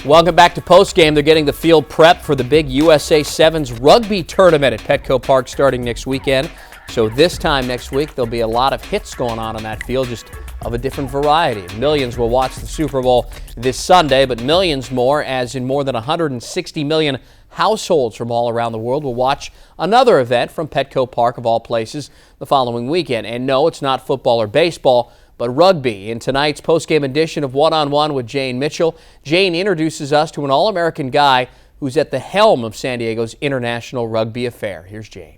Welcome back to Postgame. They're getting the field prep for the big USA Sevens rugby tournament at Petco Park starting next weekend. So this time next week, there'll be a lot of hits going on that field, just of a different variety. Millions will watch the Super Bowl this Sunday, but millions more, as in more than 160 million households from all around the world, will watch another event from Petco Park, of all places, the following weekend. And no, it's not football or baseball, but rugby. In tonight's postgame edition of One-on-One with Jane Mitchell, Jane introduces us to an All-American guy who's at the helm of San Diego's international rugby affair. Here's Jane.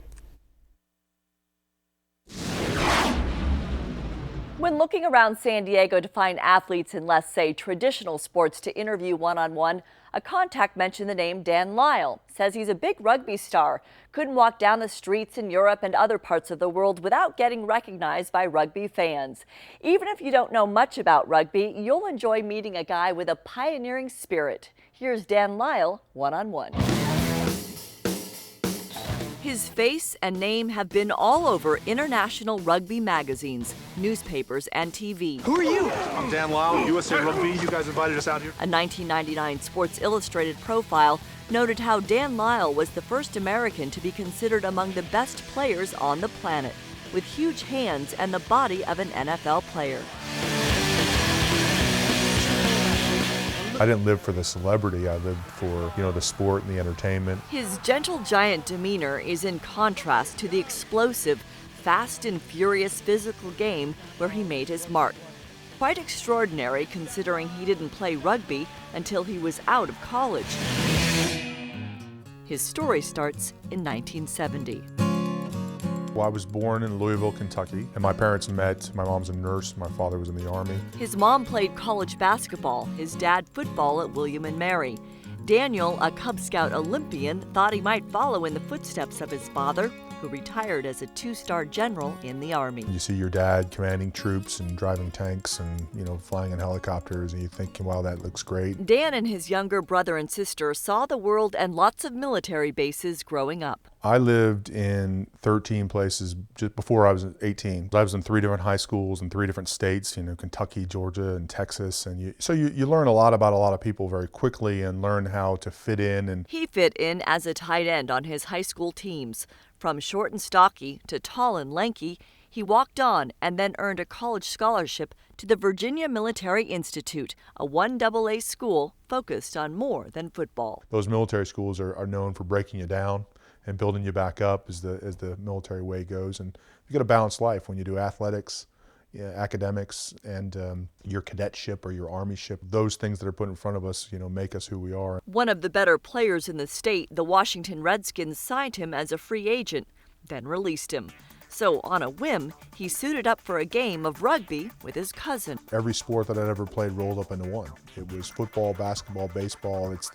When looking around San Diego to find athletes in, let's say, traditional sports to interview one-on-one, a contact mentioned the name Dan Lyle. Says he's a big rugby star. Couldn't walk down the streets in Europe and other parts of the world without getting recognized by rugby fans. Even if you don't know much about rugby, you'll enjoy meeting a guy with a pioneering spirit. Here's Dan Lyle, one-on-one. His face and name have been all over international rugby magazines, newspapers, and TV. Who are you? I'm Dan Lyle, USA Rugby. You guys invited us out here. A 1999 Sports Illustrated profile noted how Dan Lyle was the first American to be considered among the best players on the planet, with huge hands and the body of an NFL player. I didn't live for the celebrity, I lived for, the sport and the entertainment. His gentle giant demeanor is in contrast to the explosive, fast and furious physical game where he made his mark. Quite extraordinary considering he didn't play rugby until he was out of college. His story starts in 1970. Well, I was born in Louisville, Kentucky, and my parents met. My mom's a nurse, my father was in the Army. His mom played college basketball, his dad football at William and Mary. Daniel, a Cub Scout Olympian, thought he might follow in the footsteps of his father, who retired as a two-star general in the Army. You see your dad commanding troops and driving tanks and, flying in helicopters, and you think, wow, that looks great. Dan and his younger brother and sister saw the world and lots of military bases growing up. I lived in 13 places just before I was 18. I was in 3 different high schools in 3 different states, Kentucky, Georgia, and Texas. And so you learn a lot about a lot of people very quickly and learn how to fit in. And he fit in as a tight end on his high school teams. From short and stocky to tall and lanky, he walked on and then earned a college scholarship to the Virginia Military Institute, a 1AA school focused on more than football. Those military schools are known for breaking you down and building you back up as the military way goes. And you get a balanced life when you do athletics, academics, and your cadetship or your armyship. Those things that are put in front of us, make us who we are. One of the better players in the state, the Washington Redskins signed him as a free agent, then released him. So on a whim, he suited up for a game of rugby with his cousin. Every sport that I'd ever played rolled up into one. It was football, basketball, baseball. It's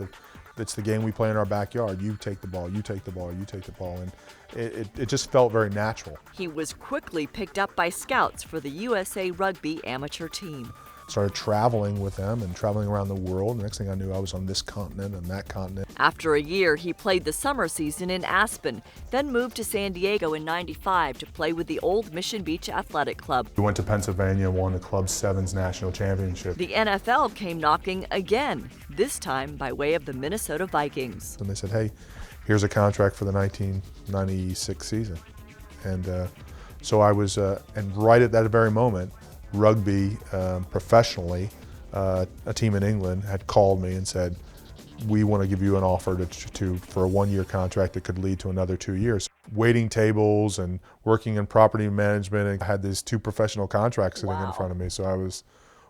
the game we play in our backyard. You take the ball, you take the ball, you take the ball, and it just felt very natural. He was quickly picked up by scouts for the USA Rugby amateur team. Started traveling with them and traveling around the world. The next thing I knew, I was on this continent and that continent. After a year, he played the summer season in Aspen, then moved to San Diego in '95 to play with the old Mission Beach Athletic Club. We went to Pennsylvania and won the Club Sevens National Championship. The NFL came knocking again, this time by way of the Minnesota Vikings. And they said, hey, here's a contract for the 1996 season. And so I was, and right at that very moment, rugby professionally, a team in England had called me and said, we want to give you an offer for a 1-year contract that could lead to another 2 years. Waiting tables and working in property management, and I had these 2 professional contracts sitting in front of me. So I was,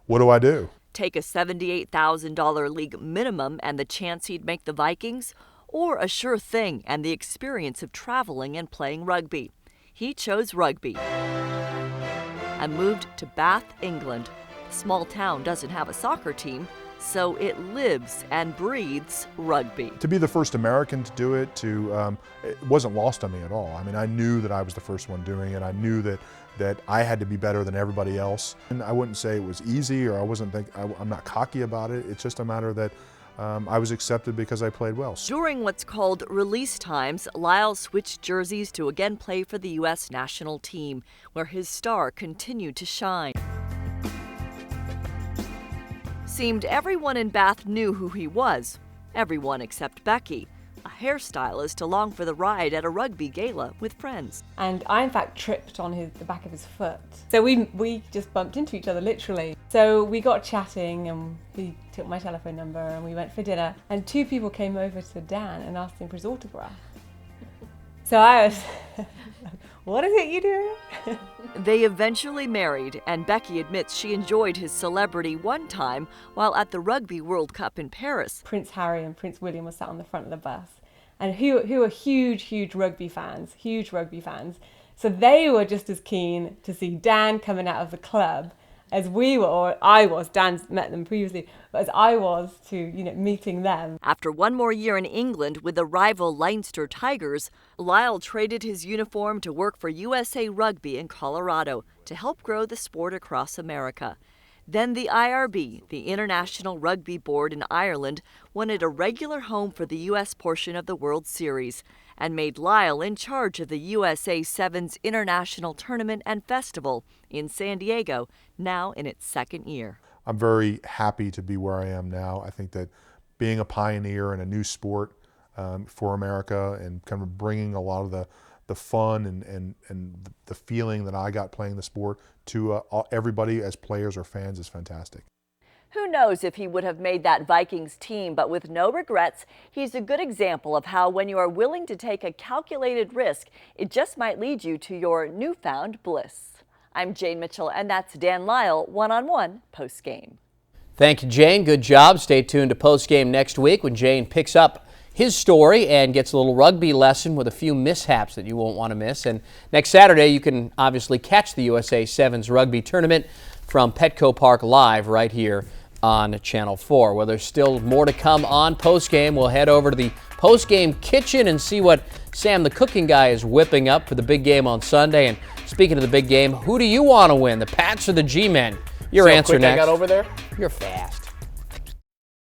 what do I do? Take a $78,000 league minimum and the chance he'd make the Vikings, or a sure thing and the experience of traveling and playing rugby. He chose rugby and moved to Bath, England. The small town doesn't have a soccer team, so it lives and breathes rugby. To be the first American to do it, it wasn't lost on me at all. I mean, I knew that I was the first one doing it. I knew that I had to be better than everybody else. And I wouldn't say it was easy, or I'm not cocky about it. It's just a matter that I was accepted because I played well. During what's called release times, Lyle switched jerseys to again play for the U.S. national team, where his star continued to shine. seemed everyone in Bath knew who he was. Everyone except Becky, a hairstylist along for the ride at a rugby gala with friends. And I in fact tripped on the back of his foot. So we just bumped into each other literally. So we got chatting and he took my telephone number and we went for dinner. And 2 people came over to Dan and asked him for his autograph. So I was, what is it you do? They eventually married, and Becky admits she enjoyed his celebrity one time while at the Rugby World Cup in Paris. Prince Harry and Prince William were sat on the front of the bus, and who are huge rugby fans, So they were just as keen to see Dan coming out of the club as we were, or I was. Dan's met them previously, but as I was to, meeting them. After one more year in England with the rival Leinster Tigers, Lyle traded his uniform to work for USA Rugby in Colorado to help grow the sport across America. Then the IRB, the International Rugby Board in Ireland, wanted a regular home for the U.S. portion of the World Series and made Lyle in charge of the USA Sevens International Tournament and Festival in San Diego, now in its 2nd year. I'm very happy to be where I am now. I think that being a pioneer in a new sport for America and kind of bringing a lot of the fun and the feeling that I got playing the sport to everybody as players or fans is fantastic. Who knows if he would have made that Vikings team, but with no regrets, he's a good example of how when you are willing to take a calculated risk, it just might lead you to your newfound bliss. I'm Jane Mitchell, and that's Dan Lyle, one-on-one post-game. Thank you, Jane. Good job. Stay tuned to post-game next week when Jane picks up his story and gets a little rugby lesson with a few mishaps that you won't want to miss. And next Saturday, you can obviously catch the USA Sevens Rugby Tournament from Petco Park live right here on Channel 4. Well, there's still more to come on postgame. We'll head over to the postgame kitchen and see what Sam the cooking guy is whipping up for the big game on Sunday. And speaking of the big game, who do you want to win, the Pats or the G-Men? Your answer next. I got over there? You're fast.